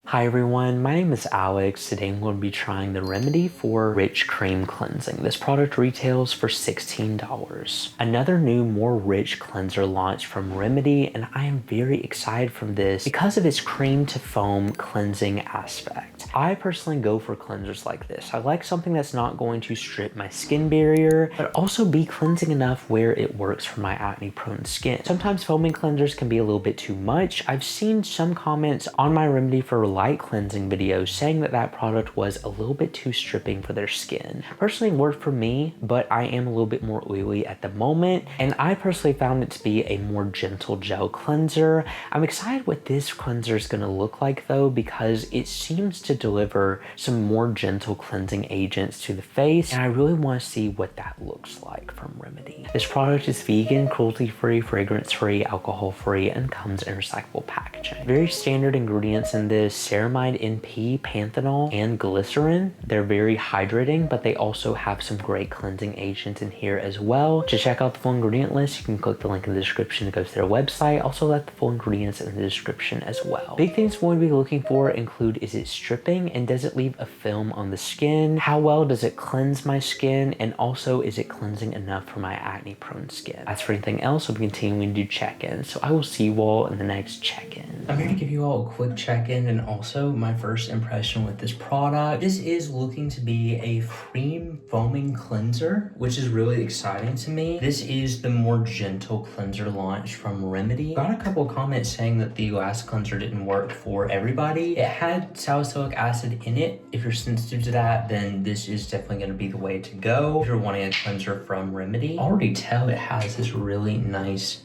Hi everyone, my name is Alex. Today I'm going to be trying the Remedy for Rich Cream Cleansing. This product retails for $16. Another new, more rich cleanser launched from Remedy, and I am very excited from this because of its cream to foam cleansing aspect. I personally go for cleansers like this. I like something that's not going to strip my skin barrier, but also be cleansing enough where it works for my acne-prone skin. Sometimes foaming cleansers can be a little bit too much. I've seen some comments on my Remedy for light cleansing videos saying that that product was a little bit too stripping for their skin. Personally, it worked for me, but I am a little bit more oily at the moment, and I personally found it to be a more gentle gel cleanser. I'm excited what this cleanser is going to look like though, because it seems to deliver some more gentle cleansing agents to the face, and I really want to see what that looks like from Remedy. This product is vegan, cruelty-free, fragrance-free, alcohol-free, and comes in recyclable packaging. Very standard ingredients in this: Ceramide, NP, Panthenol, and Glycerin. They're very hydrating, but they also have some great cleansing agents in here as well. To check out the full ingredient list, you can click the link in the description to go to their website. Also, let the full ingredients in the description as well. Big things we're going to be looking for include: is it stripping, and does it leave a film on the skin? How well does it cleanse my skin? And also, is it cleansing enough for my acne-prone skin? As for anything else, I'll be continuing to do check-ins, so I will see you all in the next check-in. I'm here to give you all a quick check-in and also my first impression with this product. This is looking to be a cream foaming cleanser, which is really exciting to me. This is the more gentle cleanser launch from Remedy. Got a couple comments saying that the last cleanser didn't work for everybody. It had salicylic acid in it. If you're sensitive to that, then this is definitely going to be the way to go if you're wanting a cleanser from Remedy. Already tell it has this really nice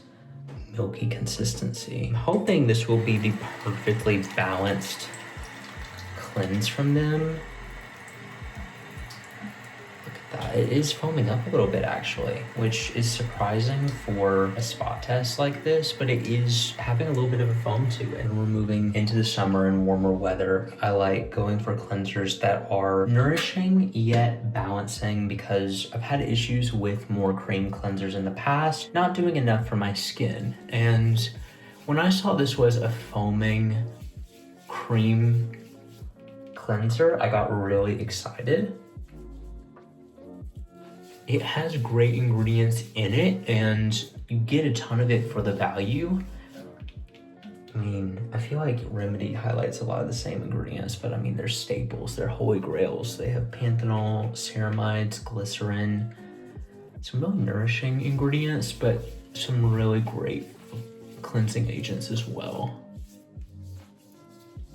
milky consistency. I'm hoping this will be the perfectly balanced cleanse from them. Look at that. It is foaming up a little bit actually, which is surprising for a spot test like this, but it is having a little bit of a foam to it. And we're moving into the summer and warmer weather. I like going for cleansers that are nourishing yet balancing, because I've had issues with more cream cleansers in the past not doing enough for my skin. And when I saw this was a foaming cream cleanser, I got really excited. It has great ingredients in it, and you get a ton of it for the value. I mean, I feel like Remedy highlights a lot of the same ingredients, but I mean, they're staples, they're holy grails. They have Panthenol, ceramides, glycerin, some really nourishing ingredients, but some really great cleansing agents as well.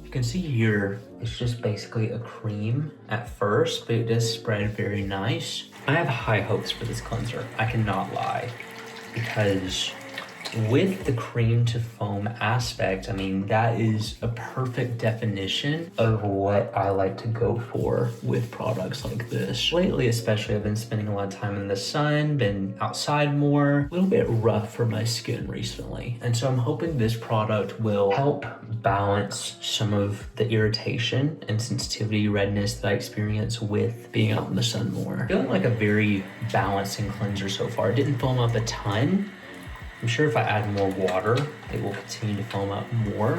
You can see here, it's just basically a cream at first, but it does spread very nice. I have high hopes for this cleanser, I cannot lie, because with the cream to foam aspect, I mean, that is a perfect definition of what I like to go for with products like this. Lately, especially, I've been spending a lot of time in the sun, been outside more, a little bit rough for my skin recently. And so I'm hoping this product will help balance some of the irritation and sensitivity, redness that I experience with being out in the sun more. Feeling like a very balancing cleanser so far. It didn't foam up a ton. I'm sure if I add more water, it will continue to foam up more,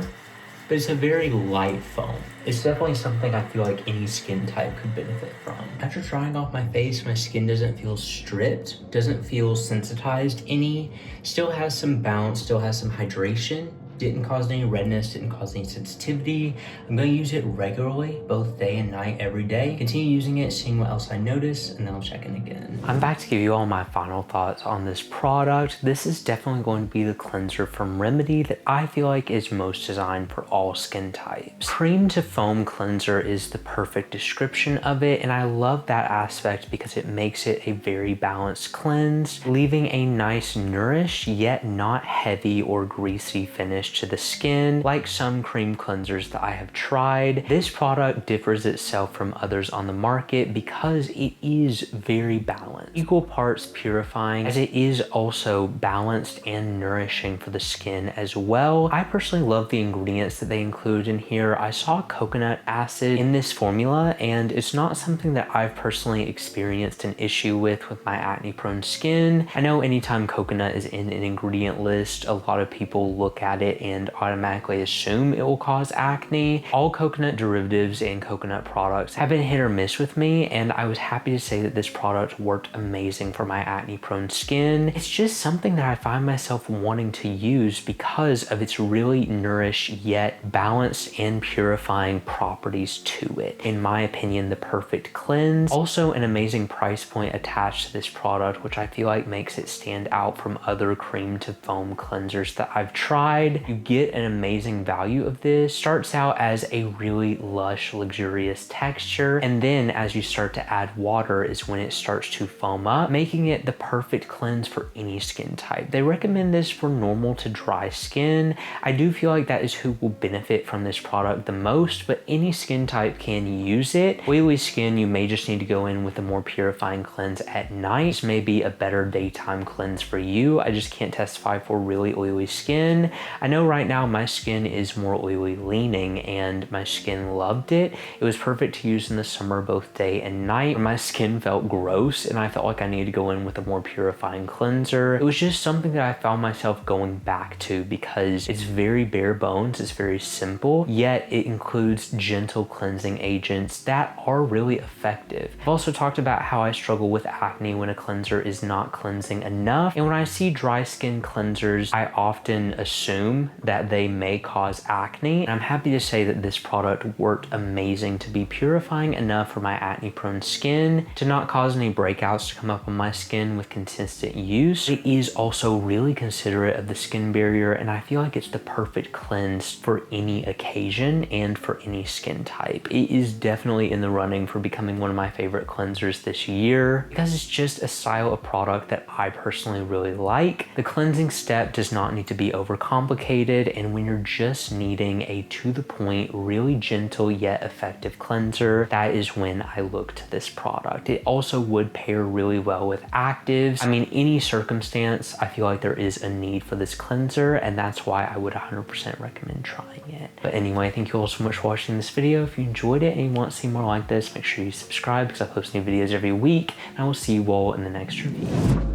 but it's a very light foam. It's definitely something I feel like any skin type could benefit from. After drying off my face, my skin doesn't feel stripped, doesn't feel sensitized any, still has some bounce, still has some hydration. Didn't cause any redness, didn't cause any sensitivity. I'm gonna use it regularly, both day and night, every day. Continue using it, seeing what else I notice, and then I'll check in again. I'm back to give you all my final thoughts on this product. This is definitely going to be the cleanser from Remedy that I feel like is most designed for all skin types. Cream to foam cleanser is the perfect description of it, and I love that aspect because it makes it a very balanced cleanse, leaving a nice nourished yet not heavy or greasy finish to the skin like some cream cleansers that I have tried. This product differs itself from others on the market because it is very balanced. Equal parts purifying, as it is also balanced and nourishing for the skin as well. I personally love the ingredients that they include in here. I saw coconut acid in this formula, and it's not something that I've personally experienced an issue with my acne prone skin. I know anytime coconut is in an ingredient list, a lot of people look at it and automatically assume it will cause acne. All coconut derivatives and coconut products have been hit or miss with me, and I was happy to say that this product worked amazing for my acne prone skin. It's just something that I find myself wanting to use because of its really nourished yet balanced and purifying properties to it. In my opinion, the perfect cleanse. Also an amazing price point attached to this product, which I feel like makes it stand out from other cream to foam cleansers that I've tried. You get an amazing value of this. Starts out as a really lush, luxurious texture, and then as you start to add water is when it starts to foam up, making it the perfect cleanse for any skin type. They recommend this for normal to dry skin. I do feel like that is who will benefit from this product the most, but any skin type can use it. Oily skin, you may just need to go in with a more purifying cleanse at night. This may be a better daytime cleanse for you. I just can't testify for really oily skin. I know right now my skin is more oily leaning and my skin loved it. It was perfect to use in the summer both day and night. My skin felt gross and I felt like I needed to go in with a more purifying cleanser. It was just something that I found myself going back to because it's very bare bones, it's very simple, yet it includes gentle cleansing agents that are really effective. I've also talked about how I struggle with acne when a cleanser is not cleansing enough, and when I see dry skin cleansers, I often assume that they may cause acne, and I'm happy to say that this product worked amazing to be purifying enough for my acne prone skin, to not cause any breakouts to come up on my skin with consistent use. It is also really considerate of the skin barrier, and I feel like it's the perfect cleanse for any occasion and for any skin type. It is definitely in the running for becoming one of my favorite cleansers this year because it's just a style of product that I personally really like. The cleansing step does not need to be overcomplicated, and when you're just needing a to the point, really gentle yet effective cleanser, that is when I look to this product. It also would pair really well with actives. I mean, any circumstance, I feel like there is a need for this cleanser, and that's why I would 100% recommend trying it. But anyway, thank you all so much for watching this video. If you enjoyed it and you want to see more like this, make sure you subscribe because I post new videos every week, and I will see you all in the next review.